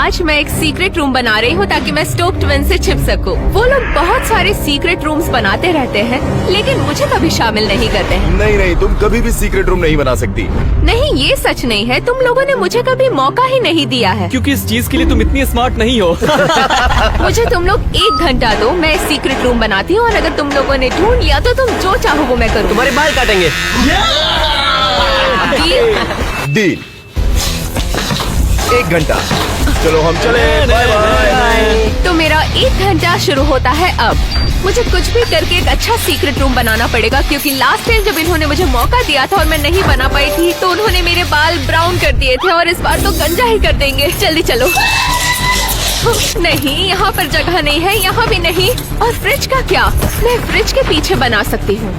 आज मैं एक सीक्रेट रूम बना रही हूँ ताकि मैं स्टोक ट्विन से छिप सकूँ। वो लोग बहुत सारे सीक्रेट रूम्स बनाते रहते हैं, लेकिन मुझे कभी शामिल नहीं करते हैं। नहीं, तुम कभी भी सीक्रेट रूम नहीं बना सकती। नहीं, ये सच नहीं है। तुम लोगों ने मुझे कभी मौका ही नहीं दिया है। क्योंकि इस चीज के लिए तुम इतनी स्मार्ट नहीं हो। मुझे तुम लोग 1 घंटा दो, मैं सीक्रेट रूम बनाती हूँ और अगर तुम लोगों ने ढूंढ लिया तो तुम जो चाहो वो मैं करूँ। तुम्हारे बाल काटेंगे। डील। 1 घंटा। चलो हम चले। Bye bye. तो मेरा 1 घंटा शुरू होता है अब। मुझे कुछ भी करके एक अच्छा सीक्रेट रूम बनाना पड़ेगा, क्योंकि लास्ट टाइम जब इन्होंने मुझे मौका दिया था और मैं नहीं बना पाई थी तो उन्होंने मेरे बाल ब्राउन कर दिए थे और इस बार तो गंजा ही कर देंगे। जल्दी चलो। नहीं, यहाँ पर जगह नहीं है, यहाँ भी नहीं। और फ्रिज का क्या? मैं फ्रिज के पीछे बना सकती हूँ।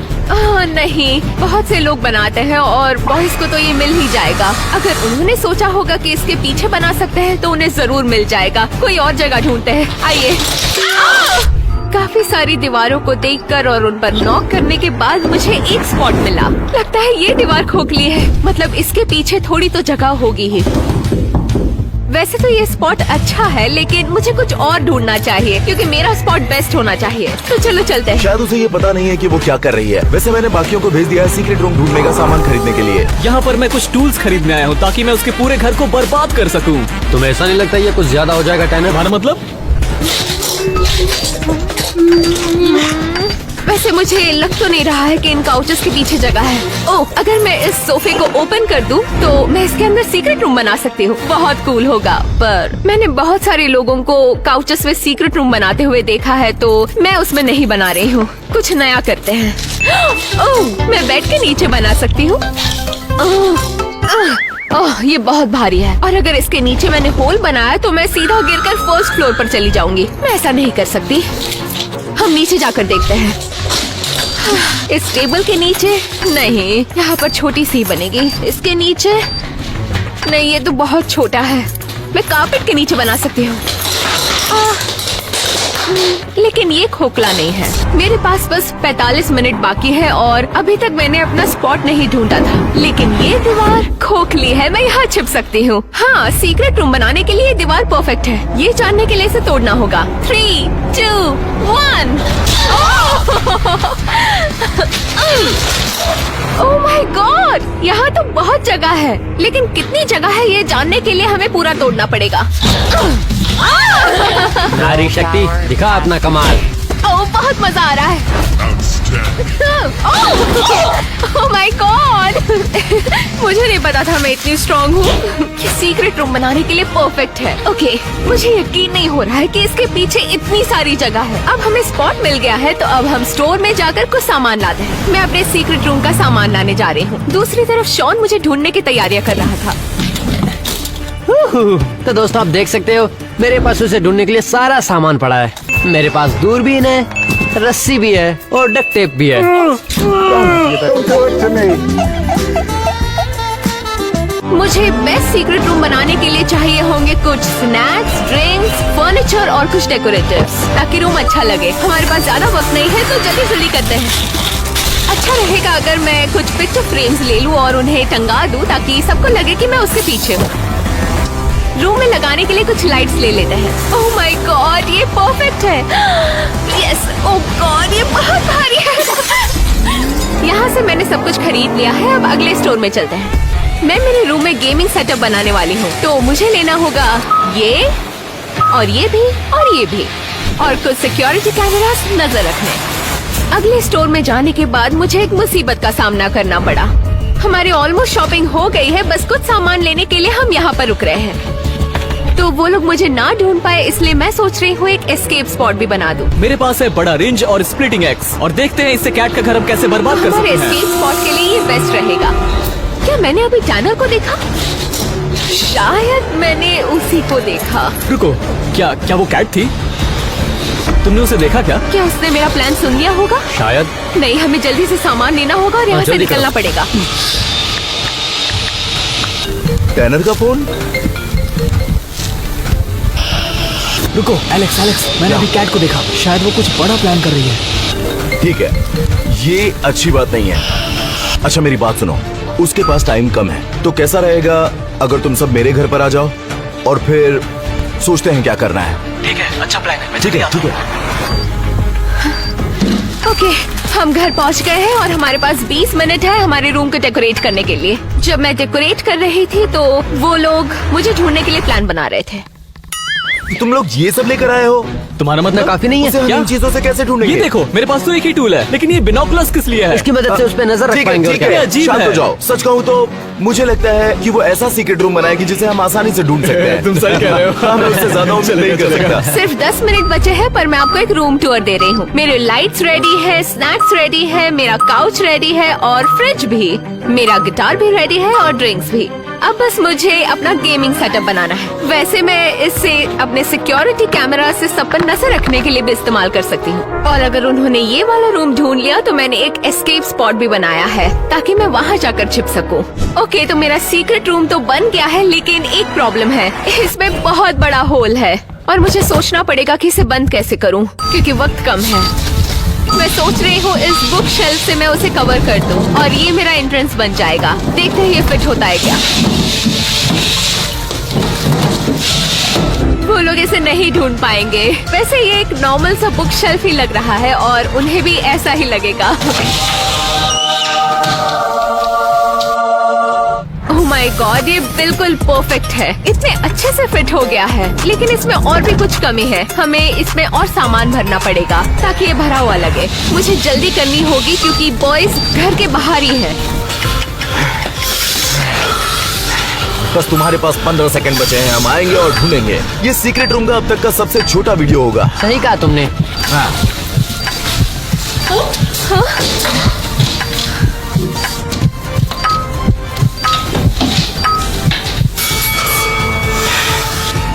नहीं, बहुत से लोग बनाते हैं और बॉयज को तो ये मिल ही जाएगा। अगर उन्होंने सोचा होगा कि इसके पीछे बना सकते हैं तो उन्हें जरूर मिल जाएगा। कोई और जगह ढूंढते हैं। आइए। काफी सारी दीवारों को देखकर और उन पर नॉक करने के बाद मुझे एक स्पॉट मिला। लगता है ये दीवार खोखली है, मतलब इसके पीछे थोड़ी तो जगह होगी ही। वैसे तो ये स्पॉट अच्छा है, लेकिन मुझे कुछ और ढूंढना चाहिए क्योंकि मेरा स्पॉट बेस्ट होना चाहिए। तो चलो चलते हैं। शायद उसे ये पता नहीं है कि वो क्या कर रही है। वैसे मैंने बाकियों को भेज दिया है सीक्रेट रूम ढूंढने का सामान खरीदने के लिए। यहाँ पर मैं कुछ टूल्स खरीदने आया हूँ ताकि मैं उसके पूरे घर को बर्बाद कर सकूँ। तुम्हें ऐसा नहीं लगता ये कुछ ज्यादा हो जाएगा टैनर? हमारा मतलब? वैसे मुझे लग तो नहीं रहा है कि इन काउचेस के पीछे जगह है। ओह, अगर मैं इस सोफे को ओपन कर दूं, तो मैं इसके अंदर सीक्रेट रूम बना सकती हूँ। बहुत कूल होगा। पर मैंने बहुत सारे लोगों को काउचेस में सीक्रेट रूम बनाते हुए देखा है, तो मैं उसमें नहीं बना रही हूँ। कुछ नया करते हैं। ओह, मैं बेड के नीचे बना सकती हूँ। ओह, ये बहुत भारी है और अगर इसके नीचे मैंने होल बनाया तो मैं सीधा गिरकर फर्स्ट फ्लोर पर चली जाऊंगी। मैं ऐसा नहीं कर सकती। हम नीचे जाकर देखते हैं। इस टेबल के नीचे नहीं, यहाँ पर छोटी सी बनेगी। इसके नीचे नहीं, ये तो बहुत छोटा है। मैं कारपेट के नीचे बना सकती हूँ, लेकिन ये खोखला नहीं है। मेरे पास बस 45 मिनट बाकी है और अभी तक मैंने अपना स्पॉट नहीं ढूंढा था, लेकिन ये दीवार खोखली है। मैं यहाँ छिप सकती हूँ। हाँ, सीक्रेट रूम बनाने के लिए ये दीवार परफेक्ट है। ये जानने के लिए इसे तोड़ना होगा। 3, 2, 1। ओह माय गॉड, यहाँ तो बहुत जगह है, लेकिन कितनी जगह है ये जानने के लिए हमें पूरा तोड़ना पड़ेगा। नारी शक्ति, दिखा अपना कमाल। ओह, बहुत मजा आ रहा है। ओह माय गॉड, मुझे नहीं पता था मैं इतनी स्ट्रॉन्ग हूँ। ये सीक्रेट रूम बनाने के लिए परफेक्ट है। ओके, मुझे यकीन नहीं हो रहा है कि इसके पीछे इतनी सारी जगह है। अब हमें स्पॉट मिल गया है, तो अब हम स्टोर में जाकर कुछ सामान लाते हैं। मैं अपने सीक्रेट रूम का सामान लाने जा रही हूँ। दूसरी तरफ शॉन मुझे ढूंढने की तैयारियां कर रहा था। तो दोस्तों, आप देख सकते हो मेरे पास उसे ढूंढने के लिए सारा सामान पड़ा है। मेरे पास दूरबीन है, रस्सी भी है और डक्ट टेप भी है। मुझे बेस्ट सीक्रेट रूम बनाने के लिए चाहिए होंगे कुछ स्नैक्स, ड्रिंक्स, फर्नीचर और कुछ डेकोरेटिव्स, ताकि रूम अच्छा लगे। हमारे पास ज्यादा वक्त नहीं है, तो जल्दी जल्दी करते हैं। अच्छा रहेगा अगर मैं कुछ पिक्चर फ्रेम्स ले लूं और उन्हें टंगा दूं, ताकि सबको लगे कि मैं उसके पीछे हूँ। रूम में लगाने के लिए कुछ लाइट्स ले लेते हैं। ओह माय गॉड, ये परफेक्ट है। यस। ओह गॉड, ये बहुत भारी है। यहाँ से मैंने सब कुछ खरीद लिया है। अब अगले स्टोर में चलते हैं। मैं मेरे रूम में गेमिंग सेटअप बनाने वाली हूँ, तो मुझे लेना होगा ये और ये भी और ये भी, और कुछ सिक्योरिटी कैमरास नजर रखने। अगले स्टोर में जाने के बाद मुझे एक मुसीबत का सामना करना पड़ा। हमारी ऑलमोस्ट शॉपिंग हो गई है, बस कुछ सामान लेने के लिए हम यहाँ पर रुक रहे हैं। तो वो लोग मुझे ना ढूंढ पाए, इसलिए मैं सोच रही हूँ एक एस्केप स्पॉट भी बना दूं। मेरे पास है बड़ा रेंज और स्प्लिटिंग एक्स, और देखते हैं इससे कैट का घर हम कैसे बर्बाद कर सकते हैं। एस्केप स्पॉट के लिए ये बेस्ट रहेगा। क्या मैंने अभी टैनर को देखा? शायद मैंने उसी को देखा। रुको, क्या वो कैट थी? तुमने उसे देखा क्या? क्या उसने मेरा प्लान सुन लिया होगा? शायद नहीं, हमें जल्दी से सामान लेना होगा और यहाँ से निकलना पड़ेगा। टैनर का फोन। रुको, एलेक्स, मैंने अभी कैट को देखा। शायद वो कुछ बड़ा प्लान कर रही है। ठीक है, ये अच्छी बात नहीं है। अच्छा मेरी बात सुनो, उसके पास टाइम कम है, तो कैसा रहेगा अगर तुम सब मेरे घर पर आ जाओ और फिर सोचते हैं क्या करना है। ठीक है, अच्छा प्लान है। ठीक है, ठीक है। ओके, हम घर पहुंच गए हैं और हमारे पास 20 मिनट है हमारे रूम को डेकोरेट करने के लिए। जब मैं डेकोरेट कर रही थी तो वो लोग मुझे ढूंढने के लिए प्लान बना रहे थे। तुम लोग ये सब लेकर आए हो? तुम्हारा मतलब काफी नहीं है उसे हम क्या? इन चीजों से कैसे ढूंढेंगे? ये देखो, मेरे पास तो एक ही टूल है, लेकिन ये बिनोकुलर्स किस लिए है? इसकी मदद से उस पर नजर रख ठीक है, पाएंगे और ठीक क्या। ये है, अजीब शांत है। हो जाओ। सच कहूँ तो मुझे लगता है कि वो ऐसा सीक्रेट रूम बनाएगी जिसे हम आसानी से ढूंढ सकते हैं। तुम सही कह रहे हो। मैं उससे ज्यादा उम्मीद नहीं कर सकता। सिर्फ 10 मिनट बचे हैं पर मैं आपको एक रूम टूर दे रही हूँ। मेरे लाइट्स रेडी है, स्नैक्स रेडी है, मेरा काउच रेडी है और फ्रिज भी। मेरा गिटार भी रेडी है और ड्रिंक्स भी। अब बस मुझे अपना गेमिंग सेटअप बनाना है। वैसे मैं इससे अपने सिक्योरिटी कैमरा से सब पर नजर रखने के लिए भी इस्तेमाल कर सकती हूँ। और अगर उन्होंने ये वाला रूम ढूंढ लिया तो मैंने एक एस्केप स्पॉट भी बनाया है ताकि मैं वहाँ जाकर छिप सकूँ। ओके, तो मेरा सीक्रेट रूम तो बन गया है, लेकिन एक प्रॉब्लम है, इसमें बहुत बड़ा होल है और मुझे सोचना पड़ेगा कि इसे बंद कैसे करूँ क्योंकि वक्त कम है। मैं सोच रही हूँ इस बुक शेल्फ से मैं उसे कवर कर दूं और ये मेरा एंट्रेंस बन जाएगा। देखते हैं ये फिट होता है क्या। वो लोग इसे नहीं ढूंढ पाएंगे। वैसे ये एक नॉर्मल सा बुक शेल्फ ही लग रहा है और उन्हें भी ऐसा ही लगेगा। ओह माय गॉड, ये बिल्कुल परफेक्ट है। इतने अच्छे से फिट हो गया है, लेकिन इसमें और भी कुछ कमी है। हमें इसमें और सामान भरना पड़ेगा ताकि ये भरा हुआ लगे। मुझे जल्दी करनी होगी क्योंकि बॉयज घर के बाहर ही हैं। बस तुम्हारे पास 15 सेकंड बचे हैं। हम आएंगे और ढूंढेंगे। ये सीक्रेट रूम का अब तक का सबसे छोटा वीडियो होगा। सही कहा तुमने।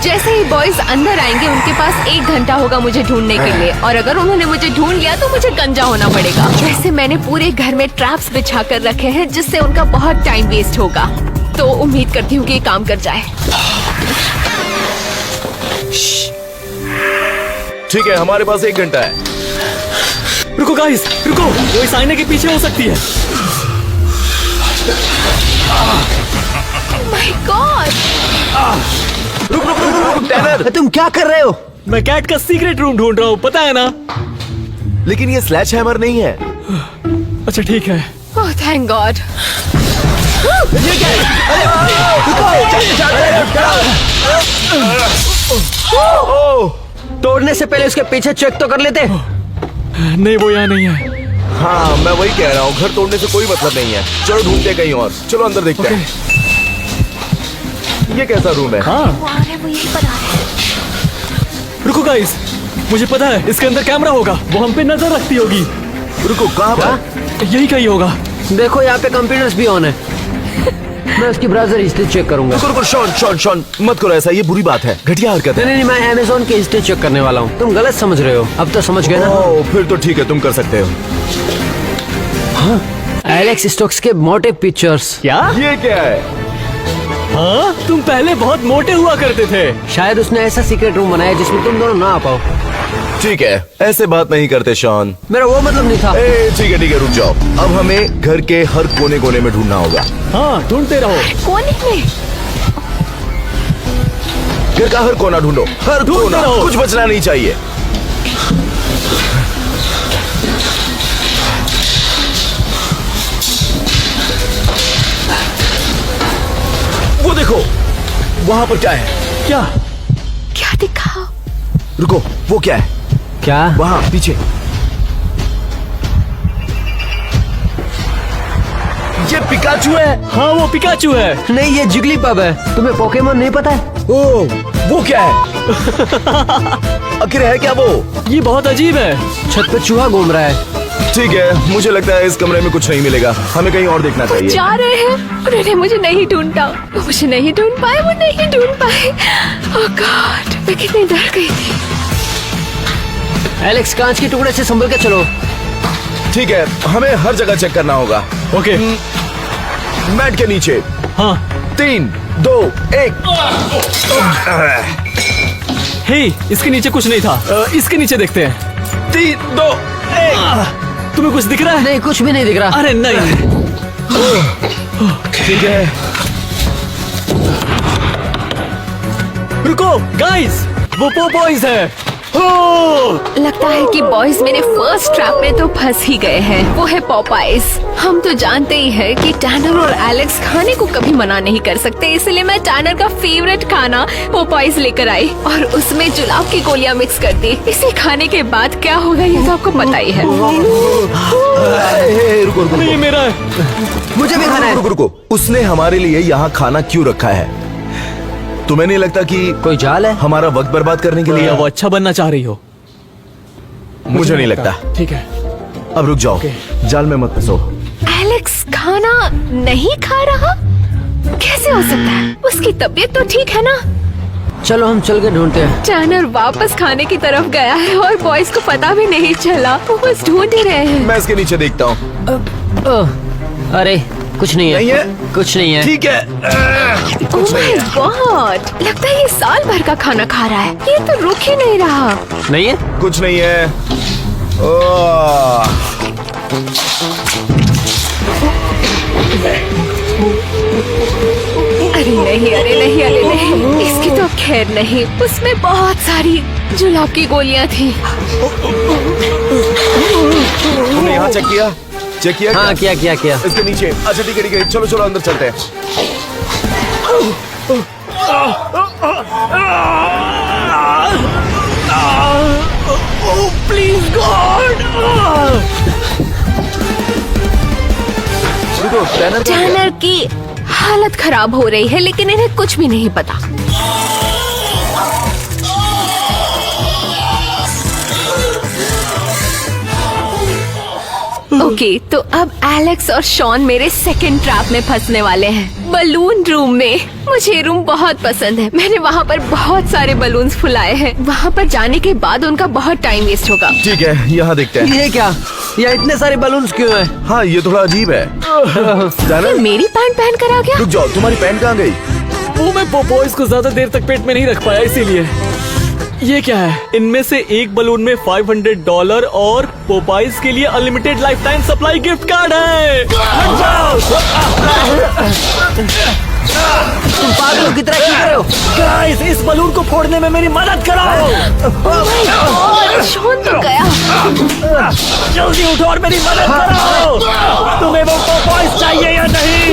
जैसे ही बॉयज अंदर आएंगे उनके पास 1 घंटा होगा मुझे ढूंढने के लिए और अगर उन्होंने मुझे ढूंढ लिया तो मुझे गंजा होना पड़ेगा। वैसे मैंने पूरे घर में ट्रैप्स बिछा कर रखे हैं जिससे उनका बहुत टाइम वेस्ट होगा, तो उम्मीद करती हूँ कि ये काम कर जाए। ठीक है, हमारे पास 1 घंटा है। रुको गाइस, रुको, वो इस आईने के पीछे हो सकती है। My God! रुक रुक रुक रुक, टैनर। तुम क्या कर रहे हो? मैं कैट का सीक्रेट रूम ढूंढ रहा हूँ, पता है ना? लेकिन ये स्लैश हैमर नहीं है। अच्छा ठीक है। Oh thank God. तोड़ने से पहले उसके पीछे चेक तो कर लेते। नहीं, वो यहाँ नहीं है। हाँ, मैं वही कह रहा हूँ, घर तोड़ने से कोई मतलब नहीं है। चलो ढूंढते कहीं और। चलो अंदर देखते हैं। ये कैसा रूम है? हाँ, वो यहीं पर आ रहे हैं। रुको गाइस, मुझे पता है इसके अंदर कैमरा होगा। वो हम पे नजर रखती होगी। रुको, कहाँ पर? यही कहीं होगा। देखो यहाँ पे कंप्यूटर्स भी ऑन है। मैं उसकी ब्राउजर हिस्ट्री चेक करूंगा। रुको रुको, शॉन शॉन शॉन, मत करो ऐसा, ये बुरी बात है, घटिया हरकत है। नहीं, मैं अमेज़न की हिस्ट्री चेक करने वाला हूँ। तुम गलत समझ रहे हो। अब तो समझ गए ना? ओह, फिर तो ठीक है, तुम कर सकते हो। एलेक्स स्टोक्स के मोटे पिक्चर्स। क्या? ये क्या है? हाँ, तुम पहले बहुत मोटे हुआ करते थे। शायद उसने ऐसा सीक्रेट रूम बनाया जिसमें तुम दोनों ना आ पाओ। ठीक है, ऐसे बात नहीं करते शॉन। मेरा वो मतलब नहीं था। ठीक है, रुक जाओ। अब हमें घर के हर कोने कोने में ढूंढना होगा। हाँ, ढूंढते रहो। कोने में? घर का हर कोना ढूंढो, हर कोना, रहो। कुछ बचना नहीं चाहिए। वो देखो, वहां पर क्या है? क्या? क्या दिखा? रुको, वो क्या है? क्या? वहां पीछे। ये पिकाचू है। हाँ, वो पिकाचू है। नहीं, ये जिगली पब है। तुम्हें पोकेमोन नहीं पता है? ओह, वो क्या है? आखिर है क्या वो? ये बहुत अजीब है। छत पे चूहा घूम रहा है। ठीक है, मुझे लगता है इस कमरे में कुछ नहीं मिलेगा। हमें कहीं और देखना चाहिए। जा रहे हैं, उन्होंने मुझे नहीं ढूंढा। वो मुझे नहीं ढूंढ पाए, वो नहीं ढूंढ पाए। ओह गॉड, मैं कितनी डर गई थी। एलेक्स, कांच के टुकड़े से संभल के चलो। ठीक है, हमें हर जगह चेक करना होगा। ओके। मैट के नीचे। हाँ। 3, 2, 1। हे, इसके नीचे कुछ नहीं था। इसके नीचे देखते हैं। 3, 2, 1। तुम्हें कुछ दिख रहा है? नहीं, कुछ भी नहीं दिख रहा। अरे नहीं। ठीक है। रुको गाइस, वो बॉयज है। लगता है कि बॉयज मेरे फर्स्ट ट्रैप में तो फंस ही गए हैं। वो है पॉपाइज। हम तो जानते ही हैं कि टैनर और एलेक्स खाने को कभी मना नहीं कर सकते, इसलिए मैं टैनर का फेवरेट खाना पॉपाइज लेकर आई और उसमें जुलाब की गोलियां मिक्स कर दी। इसे खाने के बाद क्या होगा ये तो आपको पता ही है। रुको रुको ये मेरा है। मुझे भी खाना है। रुको रुको, उसने हमारे लिए यहाँ खाना क्यों रखा है? तुम्हें नहीं लगता कि कोई जाल है? हमारा वक्त बर्बाद करने के लिए? या वो अच्छा बनना चाह रही हो? मुझे नहीं लगता। ठीक है, अब रुक जाओ, जाल में मत फंसो। एलेक्स खाना नहीं खा रहा? कैसे हो सकता है? उसकी तबीयत तो ठीक है ना? चलो हम चल के ढूंढते हैं। टैनर वापस खाने की तरफ गया है और बॉयज को पता भी नहीं चला। वो बस ढूंढ ही रहे हैं। मैं इसके नीचे देखता हूँ। अरे कुछ नहीं है। नहीं है? कुछ नहीं है। ठीक है। ओह माय गॉड, लगता है ये साल भर का खाना खा रहा है। ये तो रुक ही नहीं रहा। नहीं है? कुछ नहीं है। ओह, अरे नहीं, अरे नहीं, अरे नहीं, इसकी तो खैर नहीं। उसमें बहुत सारी जुलाब की गोलियां थी। तुमने यहाँ चेक किया? चेक किया? हाँ क्या? किया। इसके नीचे। अच्छा ठीक है ठीक है, चलो चलो अंदर चलते हैं। Please God. रुको, टैनर कहाँ गया? टैनर की हालत खराब हो रही है लेकिन इन्हें कुछ भी नहीं पता। ओके, तो अब एलेक्स और शॉन मेरे सेकंड ट्रैप में फंसने वाले हैं, बलून रूम में। मुझे ये रूम बहुत पसंद है। मैंने वहाँ पर बहुत सारे बलून्स फुलाए हैं। वहाँ पर जाने के बाद उनका बहुत टाइम वेस्ट होगा। ठीक है, यहाँ देखते हैं। ये क्या? यहाँ इतने सारे बलून्स क्यों हैं? हाँ, ये थोड़ा अजीब है। ये टैनर, मेरी पैंट पहन कर आ गया। रुक जाओ, तुम्हारी पैंट कहाँ गई? वो मैं बॉयज को ज्यादा देर तक पेट में नहीं रख पाया, इसीलिए। ये क्या है? इनमें से एक बलून में $500 और पोपाइज के लिए unlimited life time supply gift card है। हट जाओ। तुम पागलों की तरह क्यों कर रहे हो? गाइस, इस बलून को फोड़ने में मेरी मदद कराओ। और शॉन तो गया। जल्दी उठो और मेरी मदद करो। तुम्हें वो पोपाइज चाहिए या नहीं?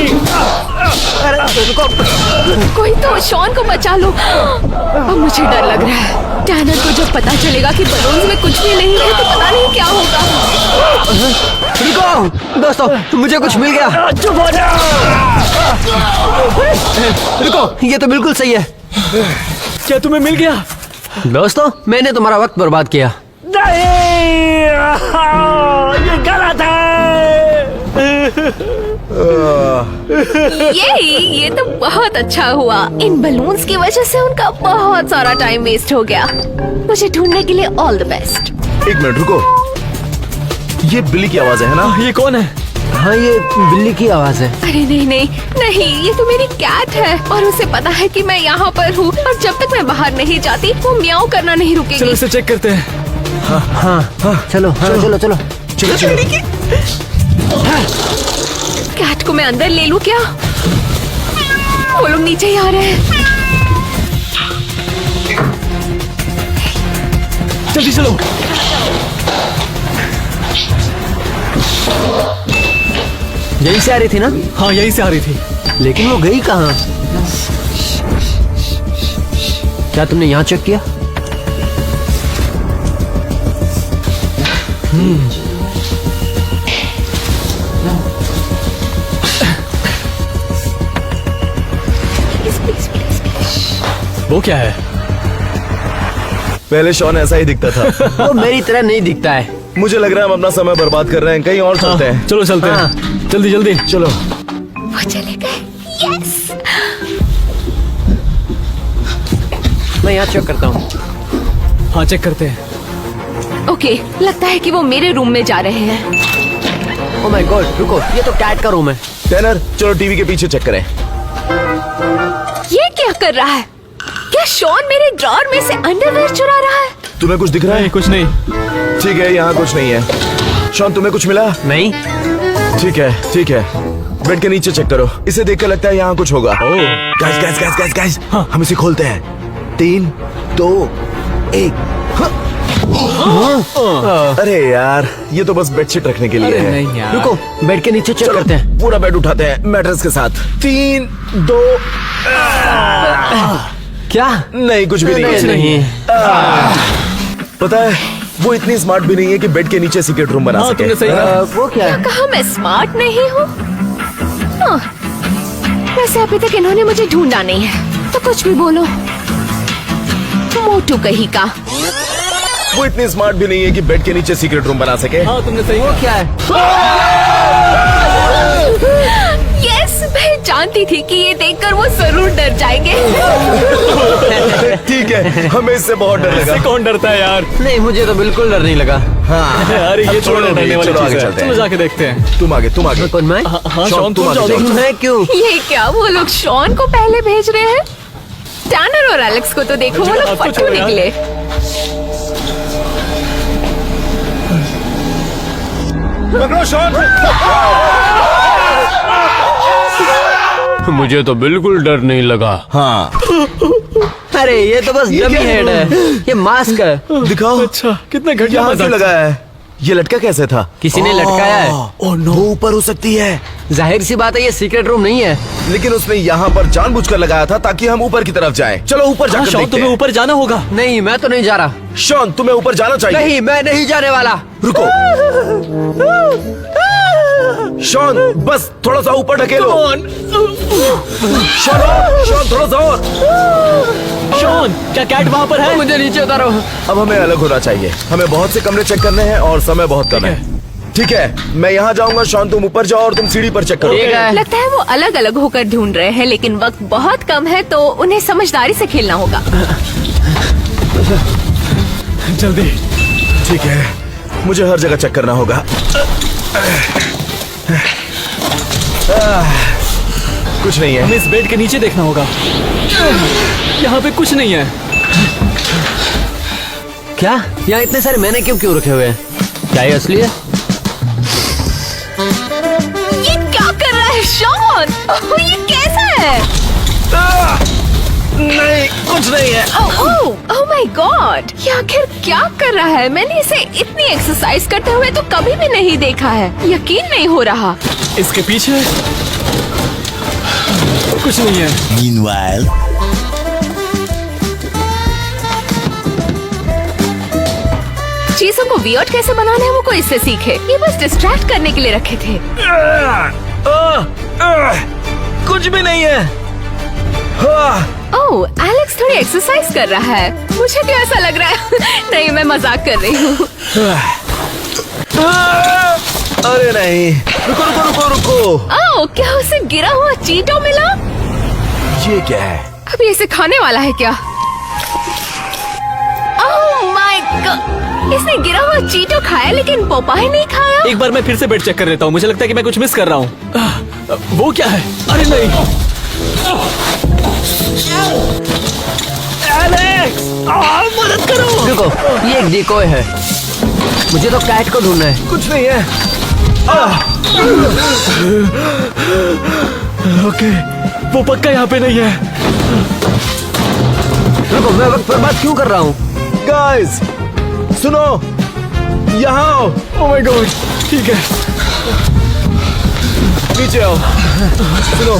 कोई तो शॉन को बचा लो। अब मुझे डर लग रहा है। टैनर को जब पता चलेगा कि बलून्स में कुछ भी नहीं है तो पता नहीं क्या होगा। रुको दोस्तों, मुझे कुछ मिल गया। चुप हो जाओ। रुको, ये तो बिल्कुल सही है। क्या तुम्हें मिल गया? दोस्तों, मैंने तुम्हारा वक्त बर्बाद किया। नहीं, ये गलत है। ये तो बहुत अच्छा हुआ। इन बलून्स की वजह से उनका बहुत सारा टाइम वेस्ट हो गया। मुझे ढूंढने के लिए ऑल द बेस्ट। एक मिनट रुको, ये बिल्ली की आवाज है ना? ये कौन है? हाँ, ये बिल्ली की आवाज है। अरे नहीं नहीं नहीं, ये तो मेरी कैट है और उसे पता है कि मैं यहाँ पर हूँ और जब तक मैं बाहर नहीं जाती वो म्याऊं करना नहीं चलो रुकेगी। इसे चेक करते हैं। चलो चलो चलो। कैट को मैं अंदर ले लूं क्या? वो लोग नीचे ही आ रहे हैं। जल्दी चलो। यहीं से आ रही थी ना? हाँ, यहीं से आ रही थी। लेकिन वो गई कहाँ? क्या तुमने यहाँ चेक किया? वो क्या है? पहले शॉन ऐसा ही दिखता था। वो मेरी तरह नहीं दिखता है। मुझे लग रहा है हम अपना समय बर्बाद कर रहे हैं, कहीं और चलते हैं। चलो चलते हाँ। हैं। जल्दी जल्दी चलो। वो चले गए। यस। मैं यहाँ चेक करता हूँ। हाँ, चेक करते हैं। ओके, लगता है कि वो मेरे रूम में जा रहे हैं। ओह माय गॉड, रुको, ये तो कैट का रूम है। टैनर, चलो टीवी के पीछे चेक करें। ये क्या कर रहा है? क्या शॉन मेरे ड्रॉर में से अंडरवेयर चुरा रहा है? तुम्हें कुछ दिख रहा नहीं, है? कुछ नहीं। ठीक है, यहाँ कुछ नहीं है। शॉन, तुम्हें कुछ मिला? नहीं। ठीक है ठीक है, बेड के नीचे चेक करो। इसे देख कर लगता है यहाँ कुछ होगा। ओह। Guys guys guys guys guys, हम इसे खोलते हैं। 3, 2, 1। अरे यार, ये तो बस बेडशीट रखने के लिए अरे है। नहीं यार। रुको, बेड के नीचे चेक चलो, करते हैं। पूरा बेड उठाते हैं मैट्रेस के साथ। 3, 2, क्या? नहीं कुछ भी नहीं है। नहीं। पता है, वो इतनी स्मार्ट भी नहीं है कि बेड के नीचे सीक्रेट रूम बना हाँ, सके। तुमने सही कहा। वो क्या है? कहा मैं स्मार्ट नहीं हूँ। हाँ, वैसे अभी तक इन्होंने मुझे ढूंढा नहीं है, तो कुछ भी बोलो। मोटू कहीं का। वो इतनी स्मार्ट भी नहीं है कि बेड के नीचे सीक्रेट रूम बना सके। हाँ तुमने सही वो कहा। क्या है? यस, मैं जानती थी कि ये देखकर वो जरूर डर जाएंगे। ठीक है, हमें इससे बहुत डर लगा। इससे कौन डरता है यार? नहीं, मुझे तो बिल्कुल डर नहीं लगा। हाँ, अरे ये छोड़ो छोड़ो, डरने वाली चलो आगे चीज है। चलते चलो हैं। जाके देखते हैं। तुम आगे। कौन मैं? हाँ शॉन, शॉन तुम तुम आगे जाओ जाओ। देखो। मैं क्यों? ये क्या वो लोग शॉन को पहले भेज रहे हैं? टैनर और एलेक्स को तो देखो, वो लोग आपको फट्टू छोड़ो यार। निकले। पकड़ो शॉन। मुझे तो बिल्कुल डर नहीं लगा। हाँ, अरे ये तो बस ये डमी क्या है? हेड है। ये मास्क है। दिखाओ। अच्छा, कितना घटिया यहाँ क्यों मजाक। लगा है? ये लटका कैसे था? किसी ने लटकाया है। ओह नो, वो ऊपर हो सकती है। जाहिर सी बात है, ये सीक्रेट रूम नहीं है। लेकिन उसने यहाँ पर जानबूझकर लगाया था ताकि हम ऊपर की तरफ जाएं। चलो ऊपर हाँ जाकर शॉन, देखते तुम्हें हैं। ऊपर जाना होगा। नहीं, मैं तो नहीं जा रहा। शॉन, तुम्हें ऊपर जाना चाहिए। नहीं, मैं नहीं जाने वाला। रुको। शॉन, बस थोड़ा सा ऊपर ढकेलो। शॉन, थोड़ा सा और। शॉन, क्या कैट वहाँ पर है? मुझे नीचे उतारो। अब हमें अलग होना चाहिए। हमें बहुत से कमरे चेक करने हैं और समय बहुत कम है। ठीक है, मैं यहाँ जाऊंगा। शॉन, तुम ऊपर जाओ और तुम सीढ़ी पर चेक करो। ठीक है। लगता है वो अलग अलग होकर ढूंढ रहे हैं, लेकिन वक्त बहुत कम है, तो उन्हें समझदारी से खेलना होगा। जल्दी। ठीक है, मुझे हर जगह चेक करना होगा। कुछ नहीं है। हमें इस बेड के नीचे देखना होगा। यहाँ पे कुछ नहीं है। क्या? यहाँ इतने सारे मैंने क्यों रखे हुए हैं? क्या ये असली है? ये क्या कर रहा है शॉन? ओह, ये कैसा है? नहीं, कुछ नहीं है। ओह माय गॉड, ये आखिर क्या कर रहा है? मैंने इसे इतनी एक्सरसाइज करते हुए तो कभी भी नहीं देखा है। यकीन नहीं हो रहा। इसके पीछे कुछ नहीं है। Meanwhile, चीजों को वियर्ड कैसे बनाना है वो कोई इससे सीखे। ये बस डिस्ट्रैक्ट करने के लिए रखे थे। कुछ भी नहीं है। ओह, एलेक्स थोड़ी एक्सरसाइज कर रहा है। मुझे क्यों ऐसा लग रहा है? नहीं, मैं मजाक कर रही हूँ। अरे नहीं, रुको। ओह, क्या उसे गिरा हुआ चीटो मिला? ये क्या है? अभी इसे खाने वाला है क्या? ओह माय गॉड, इसने गिरा हुआ चीटो खाया लेकिन पोपाई नहीं खाया। एक बार मैं फिर से बेड चेक कर लेता हूँ। मुझे लगता है कि मैं कुछ मिस कर रहा हूँ। वो क्या है? अरे नहीं। एलेक्स, मदद करो। रुको, ये एक डिकोय है। मुझे तो कैट को ढूंढना है। कुछ नहीं है। ओके, वो पक्का यहाँ पे नहीं है। रुको, मैं वक्त बर्बाद क्यों कर रहा हूँ? गाइस, सुनो, यहाँ आओ। ओह माय गॉड, ठीक है। नीचे आओ। सुनो,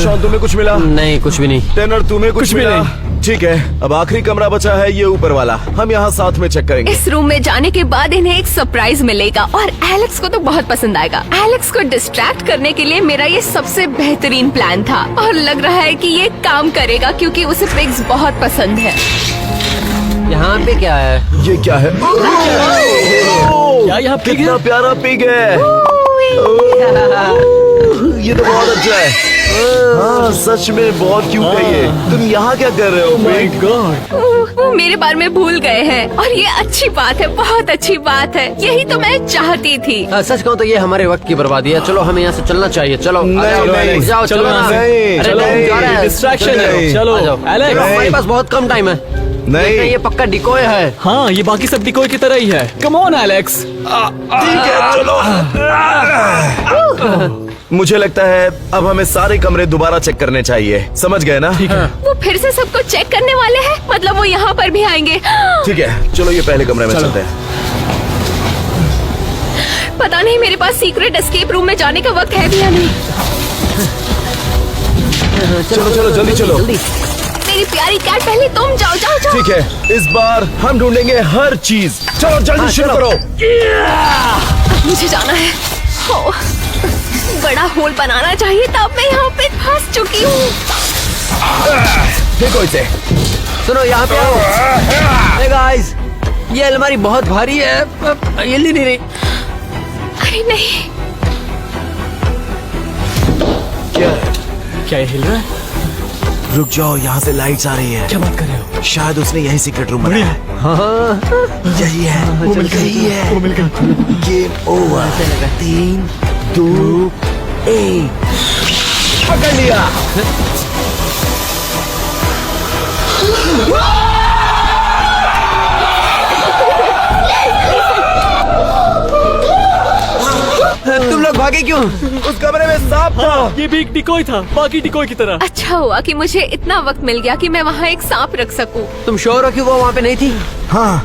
शॉन, तुम्हें कुछ मिला? नहीं, कुछ भी नहीं। टेनर, तुम्हें कुछ कुछ भी मिला? नहीं। ठीक है, अब आखिरी कमरा बचा है, ये ऊपर वाला। हम यहाँ साथ में चेक करेंगे। इस रूम में जाने के बाद इन्हें एक सरप्राइज मिलेगा और एलेक्स को तो बहुत पसंद आएगा। एलेक्स को डिस्ट्रैक्ट करने के लिए मेरा ये सबसे बेहतरीन प्लान था और लग रहा है कि ये काम करेगा क्योंकि उसे पिग्स बहुत पसंद है। यहाँ पे क्या है? ये क्या है? क्या यहाँ पिग कितना है? प्यारा पिग है। ये तो बहुत अच्छा है। हाँ, सच में बहुत क्यूट है ये। तुम यहाँ क्या कर रहे हो? My pig? गॉड। वो मेरे बारे में भूल गए हैं और ये अच्छी बात है, बहुत अच्छी बात है। यही तो मैं चाहती थी। सच कहूँ तो ये हमारे वक्त की बर्बादी है। चलो, हमें यहाँ से चलना चाहिए। चलो, नहीं, आ जाओ, नहीं। जाओ, चलो चलो यहाँ ना। से। नहीं, अरे चलो, नहीं, जा रहा है। डिस्ट्रैक्शन नहीं। है। चलो, आ जाओ। एलेक्स। देखो, हमारे पास बहुत कम टाइम है। नहीं। ये पक्का डिकोय है। हाँ, ये बाकी सब डिकोय की तरह ही है। Come on Alex. ठीक है, चलो। मुझे लगता है अब हमें सारे कमरे दोबारा चेक करने चाहिए, समझ गए ना? वो फिर से सबको चेक करने वाले हैं, मतलब वो यहाँ पर भी आएंगे। ठीक है, चलो ये पहले कमरे में चलते हैं। पता नहीं मेरे पास सीक्रेट एस्केप रूम में जाने का वक्त है भी या नहीं। चलो चलो जल्दी चलो। मेरी प्यारी कैट, पहले तुम जाओ जाओ जाओ। ठीक है, इस बार हम ढूंढेंगे हर चीज। चलो जल्दी शुरू करो। मुझे जाना है। हो, बड़ा होल बनाना चाहिए, तब मैं यहाँ पे फंस चुकी हूँ। देखो इसे। सुनो यहाँ पे आओ। Hey guys, ये अलमारी बहुत भारी है, ये ली नहीं रही। अरे नहीं, क्या ये हिल रहा है? रुक जाओ, यहाँ से लाइट्स आ रही है। क्या बात कर रहे हो? शायद उसने यही सीक्रेट रूम बनाया है। हाँ, यही है, यही है। Game over. 3, 2, 1 पकड़ लिया। तुम लोग भागे क्यों? उस कमरे में सांप था। ये भी एक डिकोय था, बाकी डिकोय की तरह। अच्छा हुआ कि मुझे इतना वक्त मिल गया कि मैं वहाँ एक सांप रख सकूं। तुम श्योर हो कि वो वहाँ पे नहीं थी? हाँ,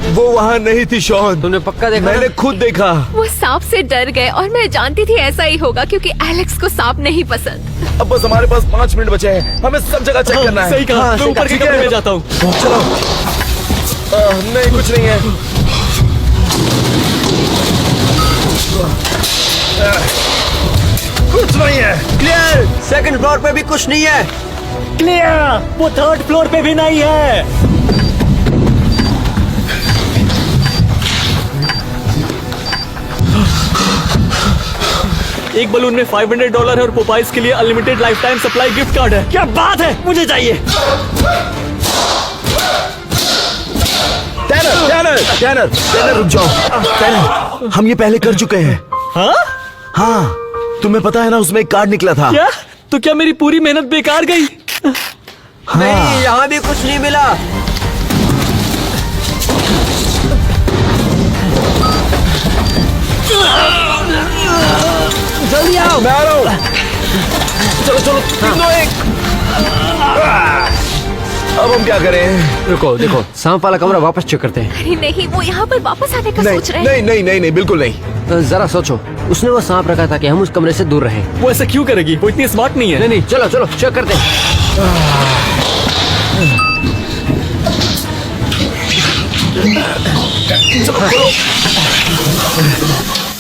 वो वहाँ नहीं थी शॉन। तुमने पक्का देखा? मैंने खुद देखा। वो सांप से डर गए और मैं जानती थी ऐसा ही होगा क्योंकि एलेक्स को सांप नहीं पसंद। अब बस हमारे पास 5 मिनट बचे हैं, हमें सब जगह चेक करना है। सही कहा। हाँ, मैं ऊपर के ठीक है। कमरे में जाता हूँ। चलो। नहीं, कुछ नहीं है। कुछ नहीं है। क्लियर। सेकंड फ्लोर पे भी कुछ नहीं है। क्लियर। वो थर्ड फ्लोर पे भी नहीं है। एक बलून में $500 है और पोपाइज के लिए unlimited life time supply gift card है। क्या बात है, मुझे चाहिए। टैनर रुक जाओ। टैनर, हम ये पहले कर चुके हैं। हाँ? हाँ, तुम्हें पता है ना, उसमें एक कार्ड निकला था। क्या? तो क्या मेरी पूरी मेहनत बेकार गई? नहीं, यहाँ भी कुछ नहीं मिला। जल्दी आओ। मैं आ रहा हूँ। चलो चलो, 3, 2, 1। अब हम क्या करें? रुको, देखो सांप वाला कमरा वापस चेक करते हैं। अरे नहीं, वो यहाँ पर वापस आने का नहीं सोच रहे हैं। नहीं, बिल्कुल नहीं। जरा सोचो, उसने वो सांप रखा था कि हम उस कमरे से दूर रहें। वो ऐसा क्यों करेगी? वो इतनी स्मार्ट नहीं है। नहीं, चलो चलो चेक करते हैं।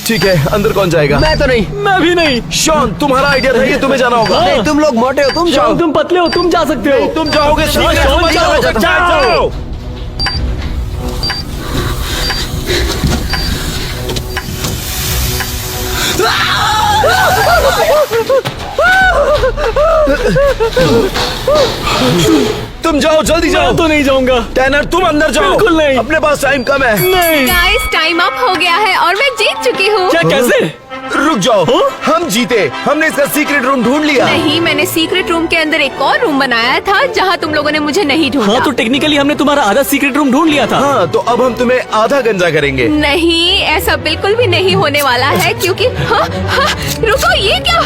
ठीक है, अंदर कौन जाएगा? मैं तो नहीं। मैं भी नहीं। शॉन, तुम्हारा आइडिया था, ये तुम्हें जाना होगा। नहीं, तुम लोग मोटे हो, तुम जाओ। तुम पतले हो, तुम जा सकते हो। तुम जाओगे। शॉन, जाओ। तुम जाओ, जल्दी जाओ। मैं तो नहीं जाऊंगा। टैनर, तुम अंदर जाओ। बिल्कुल नहीं। अपने पास टाइम कम है। नहीं। गाइस, टाइम अप हो गया है और मैं जीत चुकी हूँ। क्या? कैसे? रुक जाओ। हम जीते। हमने इसका सीक्रेट रूम ढूंढ लिया। नहीं, मैंने सीक्रेट रूम के अंदर एक और रूम बनाया था जहाँ तुम लोगों ने मुझे नहीं ढूंढा। हाँ, तो टेक्निकली हमने तुम्हारा आधा सीक्रेट रूम ढूंढ लिया था। हाँ, तो अब हम तुम्हें आधा गंजा करेंगे। नहीं, ऐसा बिल्कुल भी नहीं होने वाला है क्योंकि हाँ, रुको, ये क्या?